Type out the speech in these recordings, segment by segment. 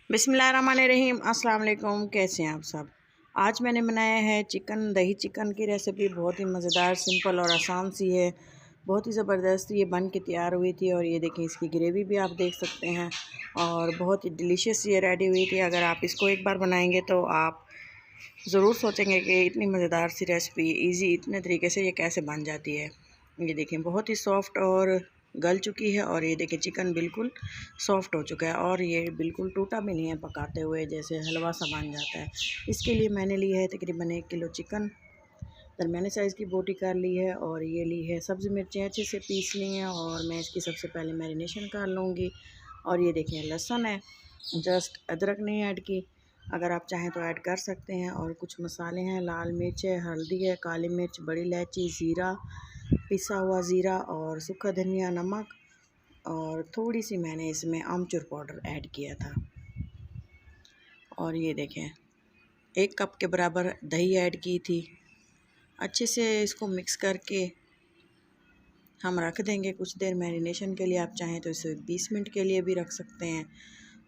बिस्मिल्लाहिर्रहमानिर्रहीम। अस्सलाम वालेकुम। कैसे हैं आप सब। आज मैंने बनाया है दही चिकन की रेसिपी। बहुत ही मज़ेदार, सिंपल और आसान सी है। बहुत ही ज़बरदस्त ये बन के तैयार हुई थी। और ये देखें, इसकी ग्रेवी भी आप देख सकते हैं और बहुत ही डिलीशियस ये रेडी हुई थी। अगर आप इसको एक बार बनाएंगे तो आप ज़रूर सोचेंगे कि इतनी मज़ेदार सी रेसिपी ईज़ी इतने तरीके से ये कैसे बन जाती है। ये देखें, बहुत ही सॉफ्ट और गल चुकी है। और ये देखें, चिकन बिल्कुल सॉफ्ट हो चुका है और ये बिल्कुल टूटा भी नहीं है पकाते हुए, जैसे हलवा सा बन जाता है। इसके लिए मैंने ली है तकरीबन 1 किलो चिकन, दरमियाने साइज़ की बोटी कर ली है। और ये ली है सब्ज़ी मिर्चें अच्छे से पीस ली हैं और मैं इसकी सबसे पहले मैरिनेशन कर लूँगी। और ये देखें, लहसुन है, जस्ट अदरक नहीं ऐड की। अगर आप चाहें तो ऐड कर सकते हैं। और कुछ मसाले हैं, लाल मिर्च है, हल्दी है, काली मिर्च, बड़ी इलायची, ज़ीरा, पिसा हुआ ज़ीरा और सूखा धनिया, नमक और थोड़ी सी मैंने इसमें आमचूर पाउडर ऐड किया था। और ये देखें, 1 कप के बराबर दही ऐड की थी। अच्छे से इसको मिक्स करके हम रख देंगे कुछ देर मैरिनेशन के लिए। आप चाहें तो इसे 20 मिनट के लिए भी रख सकते हैं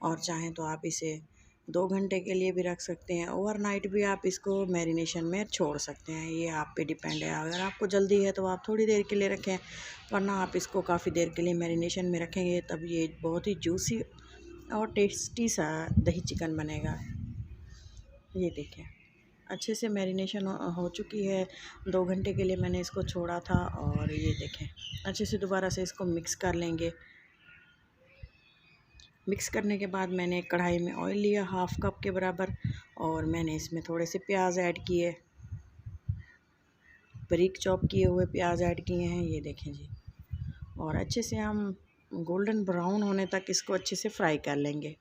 और चाहें तो आप इसे 2 घंटे के लिए भी रख सकते हैं। ओवरनाइट भी आप इसको मैरिनेशन में छोड़ सकते हैं, ये आप पे डिपेंड है। अगर आपको जल्दी है तो आप थोड़ी देर के लिए रखें, वरना आप इसको काफ़ी देर के लिए मैरिनेशन में रखेंगे तब ये बहुत ही जूसी और टेस्टी सा दही चिकन बनेगा। ये देखें, अच्छे से मैरिनेशन हो चुकी है। 2 घंटे के लिए मैंने इसको छोड़ा था। और ये देखें, अच्छे से दोबारा से इसको मिक्स कर लेंगे। मिक्स करने के बाद मैंने एक कढ़ाई में ऑयल लिया 1/2 कप के बराबर और मैंने इसमें थोड़े से प्याज ऐड किए, बारीक चॉप किए हुए प्याज ऐड किए हैं। ये देखें जी, और अच्छे से हम गोल्डन ब्राउन होने तक इसको अच्छे से फ्राई कर लेंगे।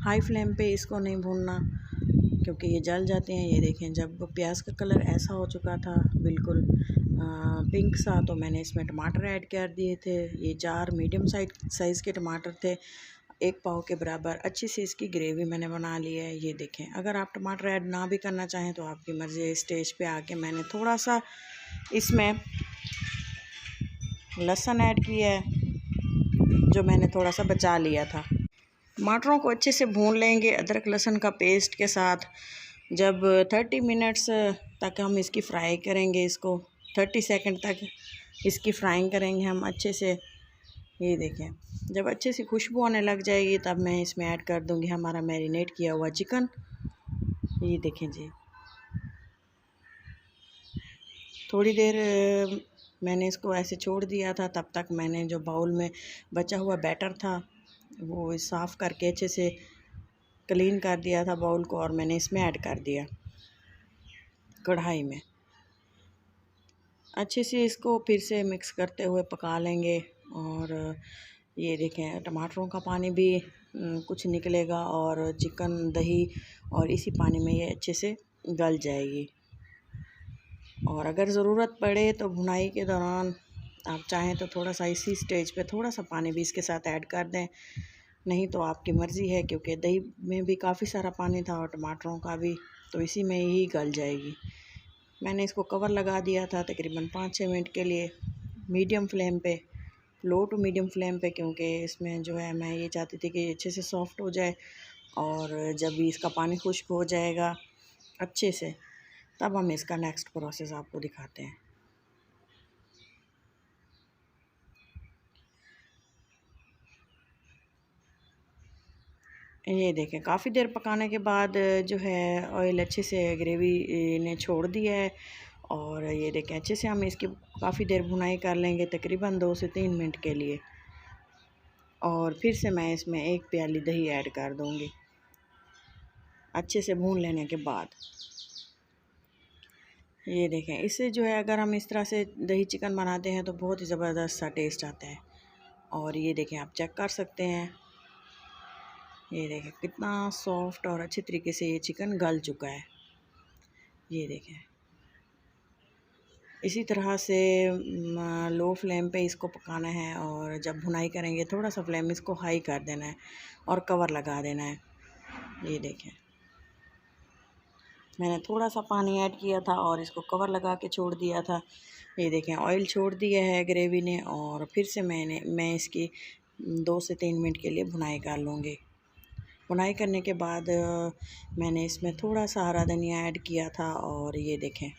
हाई फ्लेम पे इसको नहीं भूनना क्योंकि ये जल जाते हैं। ये देखें, जब प्याज का कलर ऐसा हो चुका था बिल्कुल पिंक सा, तो मैंने इसमें टमाटर ऐड कर दिए थे। ये 4 मीडियम साइज़ के टमाटर थे, 1 पाव के बराबर। अच्छी सी इसकी ग्रेवी मैंने बना ली है। ये देखें, अगर आप टमाटर ऐड ना भी करना चाहें तो आपकी मर्ज़ी है। स्टेज पे आके मैंने थोड़ा सा इसमें लहसुन ऐड किया है, जो मैंने थोड़ा सा बचा लिया था। टमाटरों को अच्छे से भून लेंगे अदरक लहसुन का पेस्ट के साथ। जब 30 मिनट्स तक हम इसकी फ्राई करेंगे, इसको 30 सेकंड तक इसकी फ्राइंग करेंगे हम अच्छे से। ये देखें, जब अच्छे से खुशबू आने लग जाएगी तब मैं इसमें ऐड कर दूंगी हमारा मैरिनेट किया हुआ चिकन। ये देखें जी, थोड़ी देर मैंने इसको ऐसे छोड़ दिया था। तब तक मैंने जो बाउल में बचा हुआ बैटर था वो साफ़ करके अच्छे से क्लीन कर दिया था बाउल को, और मैंने इसमें ऐड कर दिया कढ़ाई में। अच्छे से इसको फिर से मिक्स करते हुए पका लेंगे। और ये देखें, टमाटरों का पानी भी कुछ निकलेगा और चिकन दही और इसी पानी में ये अच्छे से गल जाएगी। और अगर ज़रूरत पड़े तो भुनाई के दौरान आप चाहें तो थोड़ा सा इसी स्टेज पे थोड़ा सा पानी भी इसके साथ ऐड कर दें, नहीं तो आपकी मर्ज़ी है, क्योंकि दही में भी काफ़ी सारा पानी था और टमाटरों का भी, तो इसी में ही गल जाएगी। मैंने इसको कवर लगा दिया था तकरीबन 5-6 मिनट के लिए, मीडियम फ्लेम पे, लो टू मीडियम फ्लेम पे, क्योंकि इसमें जो है मैं ये चाहती थी कि अच्छे से सॉफ्ट हो जाए। और जब भी इसका पानी खुश्क हो जाएगा अच्छे से, तब हम इसका नेक्स्ट प्रोसेस आपको दिखाते हैं। ये देखें, काफ़ी देर पकाने के बाद जो है ऑयल अच्छे से ग्रेवी ने छोड़ दिया है। और ये देखें, अच्छे से हम इसकी काफ़ी देर भुनाई कर लेंगे, तकरीबन 2 से 3 मिनट के लिए। और फिर से मैं इसमें 1 प्याली दही ऐड कर दूँगी अच्छे से भून लेने के बाद। ये देखें, इससे जो है अगर हम इस तरह से दही चिकन बनाते हैं तो बहुत ही ज़बरदस्त सा टेस्ट आता है। और ये देखें, आप चेक कर सकते हैं, ये देखें कितना सॉफ्ट और अच्छे तरीके से ये चिकन गल चुका है। ये देखें, इसी तरह से लो फ्लेम पे इसको पकाना है। और जब भुनाई करेंगे थोड़ा सा फ्लेम इसको हाई कर देना है और कवर लगा देना है। ये देखें, मैंने थोड़ा सा पानी ऐड किया था और इसको कवर लगा के छोड़ दिया था। ये देखें, ऑयल छोड़ दिया है ग्रेवी ने। और फिर से मैं इसकी 2 से 3 मिनट के लिए भुनाई कर लूँगी। भुनाई करने के बाद मैंने इसमें थोड़ा सा हरा धनिया ऐड किया था और ये देखें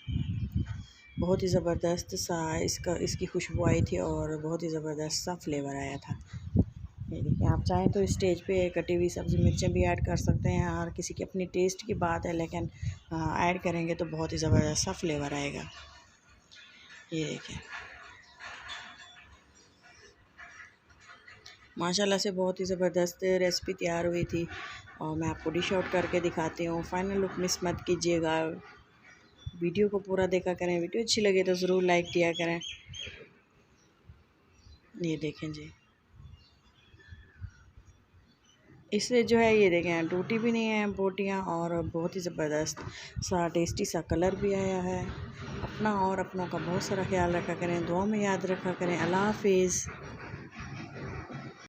बहुत ही ज़बरदस्त सा इसकी खुशबू आई थी और बहुत ही ज़बरदस्त सा फ्लेवर आया था। ये देखिए, आप चाहें तो स्टेज पे कटी हुई सब्ज़ी मिर्चें भी ऐड कर सकते हैं और किसी की अपनी टेस्ट की बात है, लेकिन ऐड करेंगे तो बहुत ही ज़बरदस्त सा फ्लेवर आएगा। ये देखिए, माशाल्लाह से बहुत ही ज़बरदस्त रेसिपी तैयार हुई थी और मैं आपको डिश आउट करके दिखाती हूँ। फ़ाइनल लुक मिस मत कीजिएगा, वीडियो को पूरा देखा करें। वीडियो अच्छी लगे तो ज़रूर लाइक किया करें। ये देखें जी, इससे जो है ये देखें टूटी भी नहीं है बोटियाँ और बहुत ही ज़बरदस्त सा टेस्टी सा कलर भी आया है। अपना और अपनों का बहुत सारा ख्याल रखा करें, दुआ में याद रखा करें। अल्लाह हाफ़िज़।